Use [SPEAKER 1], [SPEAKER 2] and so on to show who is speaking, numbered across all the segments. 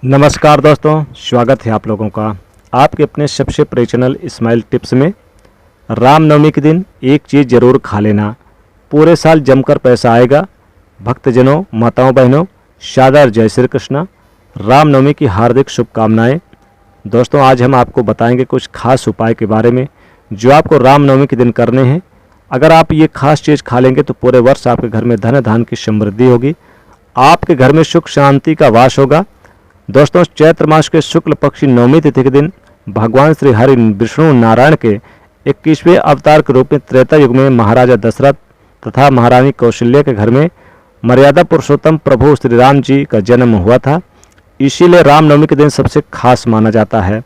[SPEAKER 1] नमस्कार दोस्तों, स्वागत है आप लोगों का आपके अपने सबसे प्रिय चैनल इस्माइल टिप्स में। रामनवमी के दिन एक चीज़ ज़रूर खा लेना, पूरे साल जमकर पैसा आएगा। भक्तजनों, माताओं, बहनों, सादर जय श्री कृष्णा। रामनवमी की हार्दिक शुभकामनाएं। दोस्तों, आज हम आपको बताएंगे कुछ खास उपाय के बारे में जो आपको रामनवमी के दिन करने हैं। अगर आप ये खास चीज़ खा लेंगे तो पूरे वर्ष आपके घर में धन धान की समृद्धि होगी, आपके घर में सुख शांति का वास होगा। दोस्तों, चैत्र मास के शुक्ल पक्षी नवमी तिथि के दिन भगवान श्री हरि विष्णु नारायण के 21वें अवतार के रूप में त्रेता युग में महाराजा दशरथ तथा महारानी कौशल्या के घर में मर्यादा पुरुषोत्तम प्रभु श्री राम जी का जन्म हुआ था। इसीलिए रामनवमी के दिन सबसे खास माना जाता है।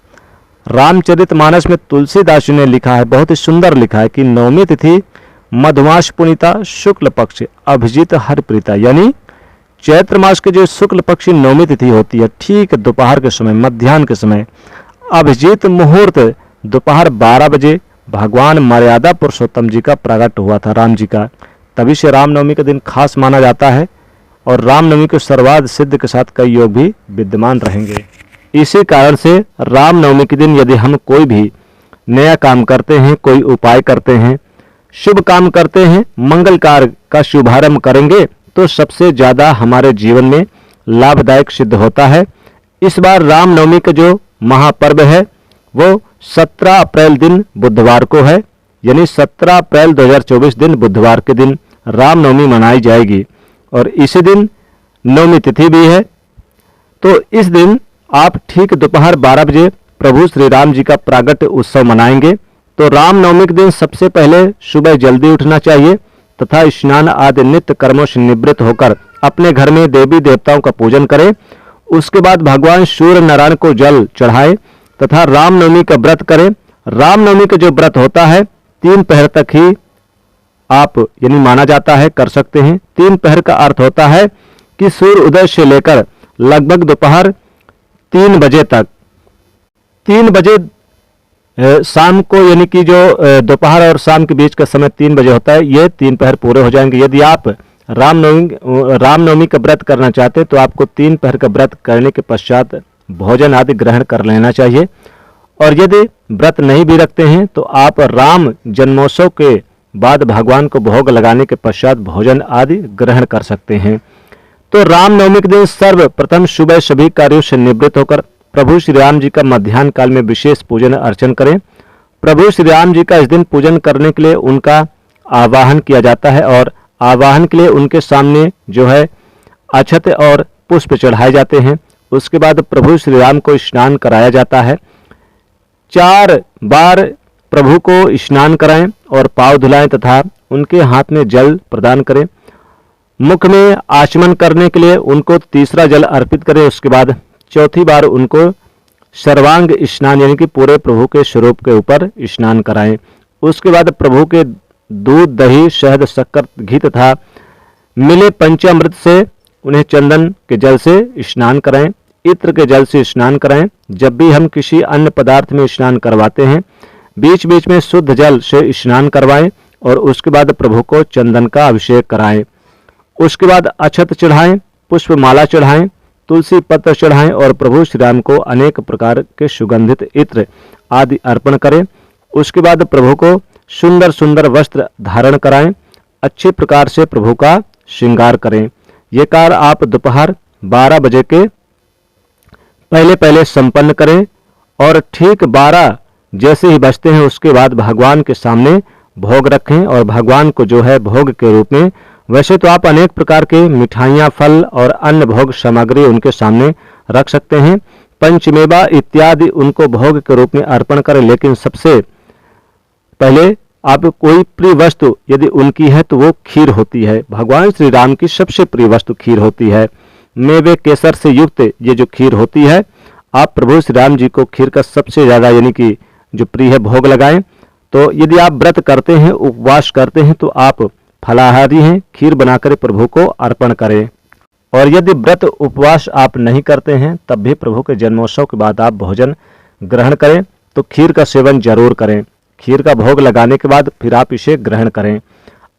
[SPEAKER 1] रामचरितमानस में तुलसीदास जी ने लिखा है, बहुत ही सुंदर लिखा है कि नवमी तिथि मधुमास पुनीता शुक्ल पक्ष अभिजीत हर प्रीता, यानी चैत्र मास के जो शुक्ल पक्षी नवमी तिथि होती है, ठीक दोपहर के समय, मध्याह्न के समय, अभिजीत मुहूर्त दोपहर 12 बजे भगवान मर्यादा पुरुषोत्तम जी का प्रकट हुआ था, राम जी का। तभी से रामनवमी का दिन खास माना जाता है और रामनवमी के सर्वाध सिद्ध के साथ कई योग भी विद्यमान रहेंगे। इसी कारण से रामनवमी के दिन यदि हम कोई भी नया काम करते हैं, कोई उपाय करते हैं, शुभ काम करते हैं, मंगल कार्य का शुभारंभ करेंगे तो सबसे ज़्यादा हमारे जीवन में लाभदायक सिद्ध होता है। इस बार रामनवमी का जो महापर्व है वो 17 अप्रैल दिन बुधवार को है, यानी 17 अप्रैल 2024 दिन बुधवार के दिन रामनवमी मनाई जाएगी और इसी दिन नवमी तिथि भी है। तो इस दिन आप ठीक दोपहर 12 बजे प्रभु श्री राम जी का प्रागट्य उत्सव मनाएंगे। तो रामनवमी के दिन सबसे पहले सुबह जल्दी उठना चाहिए तथा स्नान आदि नित्य कर्मों से निवृत्त होकर अपने घर में देवी देवताओं का पूजन करें। उसके बाद भगवान सूर्य नारायण को जल चढ़ाएं तथा रामनवमी का व्रत करें। रामनवमी का जो व्रत होता है 3 पहर तक ही आप यानी माना जाता है, कर सकते हैं। 3 पहर का अर्थ होता है कि सूर्य उदय से लेकर लगभग दोपहर 3 बजे तक, 3 बजे शाम को, यानी कि जो दोपहर और शाम के बीच का समय 3 बजे होता है, ये 3 पहर पूरे हो जाएंगे। यदि आप रामनवमी का व्रत करना चाहते हैं तो आपको 3 पहर का व्रत करने के पश्चात भोजन आदि ग्रहण कर लेना चाहिए। और यदि व्रत नहीं भी रखते हैं तो आप राम जन्मोत्सव के बाद भगवान को भोग लगाने के पश्चात भोजन आदि ग्रहण कर सकते हैं। तो रामनवमी के दिन सर्वप्रथम सुबह सभी कार्यों से निवृत्त होकर प्रभु श्री राम जी का मध्याह्न काल में विशेष पूजन अर्चन करें। प्रभु श्री राम जी का इस दिन पूजन करने के लिए उनका आवाहन किया जाता है और आवाहन के लिए उनके सामने जो है अक्षत और पुष्प चढ़ाए जाते हैं। उसके बाद प्रभु श्री राम को स्नान कराया जाता है। 4 बार प्रभु को स्नान कराएं और पाँव धुलाएं तथा उनके हाथ में जल प्रदान करें। मुख में आचमन करने के लिए उनको तीसरा जल अर्पित करें। उसके बाद चौथी बार उनको सर्वांग स्नान यानी कि पूरे प्रभु के स्वरूप के ऊपर स्नान कराएं। उसके बाद प्रभु के दूध, दही, शहद, शक्कर, घी तथा मिले पंचामृत से उन्हें चंदन के जल से स्नान कराएं, इत्र के जल से स्नान कराएं। जब भी हम किसी अन्य पदार्थ में स्नान करवाते हैं, बीच बीच में शुद्ध जल से स्नान करवाएं और उसके बाद प्रभु को चंदन का अभिषेक कराएं। उसके बाद अक्षत चढ़ाएं, पुष्प माला चढ़ाएं, तुलसी पत्र चढ़ाएं और प्रभु श्री राम को अनेक प्रकार के सुगंधित इत्र आदि अर्पण करें। उसके बाद प्रभु को सुंदर सुंदर वस्त्र धारण कराएं, अच्छे प्रकार से प्रभु का श्रृंगार करें। ये कार्य आप दोपहर 12 बजे के पहले पहले संपन्न करें और ठीक 12 जैसे ही बजते हैं उसके बाद भगवान के सामने भोग रखें और भगवान को जो है भोग के रूप में, वैसे तो आप अनेक प्रकार के मिठाइयाँ, फल और अन्य भोग सामग्री उनके सामने रख सकते हैं, पंचमेवा इत्यादि उनको भोग के रूप में अर्पण करें। लेकिन सबसे पहले आप कोई प्रिय वस्तु यदि उनकी है तो वो खीर होती है। भगवान श्री राम की सबसे प्रिय वस्तु खीर होती है। मेवे केसर से युक्त ये जो खीर होती है, आप प्रभु श्री राम जी को खीर का सबसे ज़्यादा यानी कि जो प्रिय है भोग लगाएं। तो यदि आप व्रत करते हैं, उपवास करते हैं तो आप फलाहारी हैं, खीर बनाकर प्रभु को अर्पण करें। और यदि व्रत उपवास आप नहीं करते हैं तब भी प्रभु के जन्मोत्सव के बाद आप भोजन ग्रहण करें तो खीर का सेवन जरूर करें। खीर का भोग लगाने के बाद फिर आप इसे ग्रहण करें।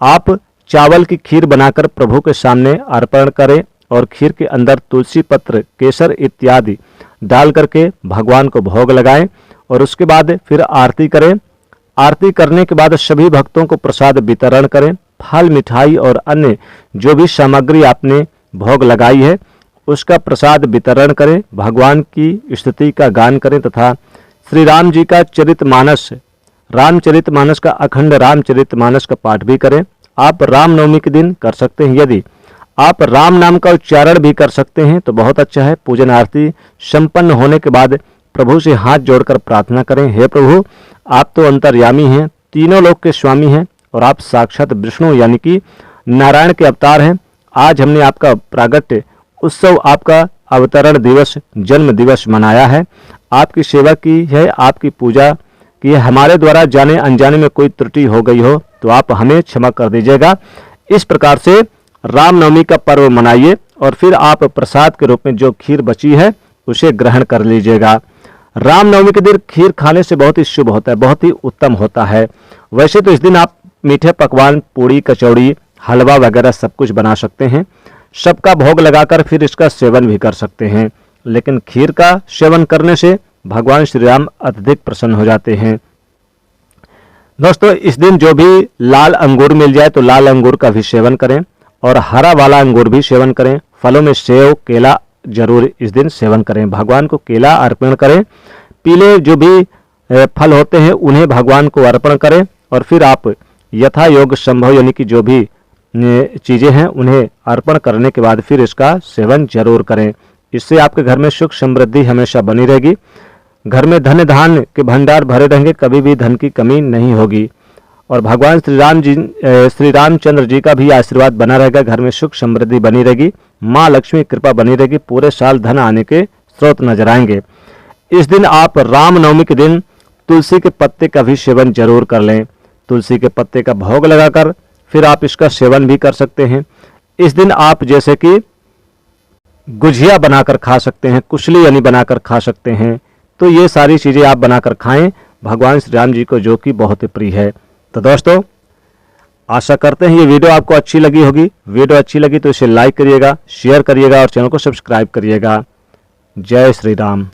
[SPEAKER 1] आप चावल की खीर बनाकर प्रभु के सामने अर्पण करें और खीर के अंदर तुलसी पत्र, केसर इत्यादि डाल करके भगवान को भोग लगाएं और उसके बाद फिर आरती करें। आरती करने के बाद सभी भक्तों को प्रसाद वितरण करें। फल, मिठाई और अन्य जो भी सामग्री आपने भोग लगाई है उसका प्रसाद वितरण करें। भगवान की स्तुति का गान करें तथा श्री राम जी का चरितमानस, रामचरितमानस का अखंड रामचरितमानस का पाठ भी करें। आप रामनवमी के दिन कर सकते हैं। यदि आप राम नाम का उच्चारण भी कर सकते हैं तो बहुत अच्छा है। पूजन आरती संपन्न होने के बाद प्रभु से हाथ जोड़कर प्रार्थना करें, हे प्रभु, आप तो अंतर्यामी हैं, तीनों लोक के स्वामी हैं और आप साक्षात विष्णु यानी कि नारायण के अवतार हैं। आज हमने आपका प्रागट्य उत्सव, आपका अवतरण दिवस, जन्म दिवस मनाया है, आपकी सेवा की है, आपकी पूजा की है। हमारे द्वारा जाने अनजाने में कोई त्रुटि हो गई हो तो आप हमें क्षमा कर दीजिएगा। इस प्रकार से रामनवमी का पर्व मनाइए और फिर आप प्रसाद के रूप में जो खीर बची है उसे ग्रहण कर लीजिएगा। रामनवमी के दिन खीर खाने से बहुत ही शुभ होता है, बहुत ही उत्तम होता है। वैसे तो इस दिन आप मीठे पकवान, पूड़ी, कचौड़ी, हलवा वगैरह सब कुछ बना सकते हैं, सबका भोग लगाकर फिर इसका सेवन भी कर सकते हैं, लेकिन खीर का सेवन करने से भगवान श्री राम अत्यधिक प्रसन्न हो जाते हैं। दोस्तों, इस दिन जो भी लाल अंगूर मिल जाए तो लाल अंगूर का भी सेवन करें और हरा वाला अंगूर भी सेवन करें। फलों में सेव, केला जरूर इस दिन सेवन करें। भगवान को केला अर्पण करें। पीले जो भी फल होते हैं उन्हें भगवान को अर्पण करें और फिर आप यथा योग संभव यानी कि जो भी चीज़ें हैं उन्हें अर्पण करने के बाद फिर इसका सेवन जरूर करें। इससे आपके घर में सुख समृद्धि हमेशा बनी रहेगी। घर में धन धान्य के भंडार भरे रहेंगे, कभी भी धन की कमी नहीं होगी और भगवान श्री रामचंद्र जी का भी आशीर्वाद बना रहेगा। घर में सुख समृद्धि बनी रहेगी, माँ लक्ष्मी कृपा बनी रहेगी, पूरे साल धन आने के स्रोत नजर आएंगे। इस दिन आप रामनवमी के दिन तुलसी के पत्ते का भी सेवन जरूर कर लें। तुलसी के पत्ते का भोग लगाकर फिर आप इसका सेवन भी कर सकते हैं। इस दिन आप जैसे कि गुझिया बनाकर खा सकते हैं, कुशली यानी बनाकर खा सकते हैं, तो ये सारी चीज़ें आप बनाकर खाएं भगवान श्री राम जी को, जो कि बहुत ही प्रिय है। तो दोस्तों, आशा करते हैं ये वीडियो आपको अच्छी लगी होगी। वीडियो अच्छी लगी तो इसे लाइक करिएगा, शेयर करिएगा और चैनल को सब्सक्राइब करिएगा। जय श्री राम।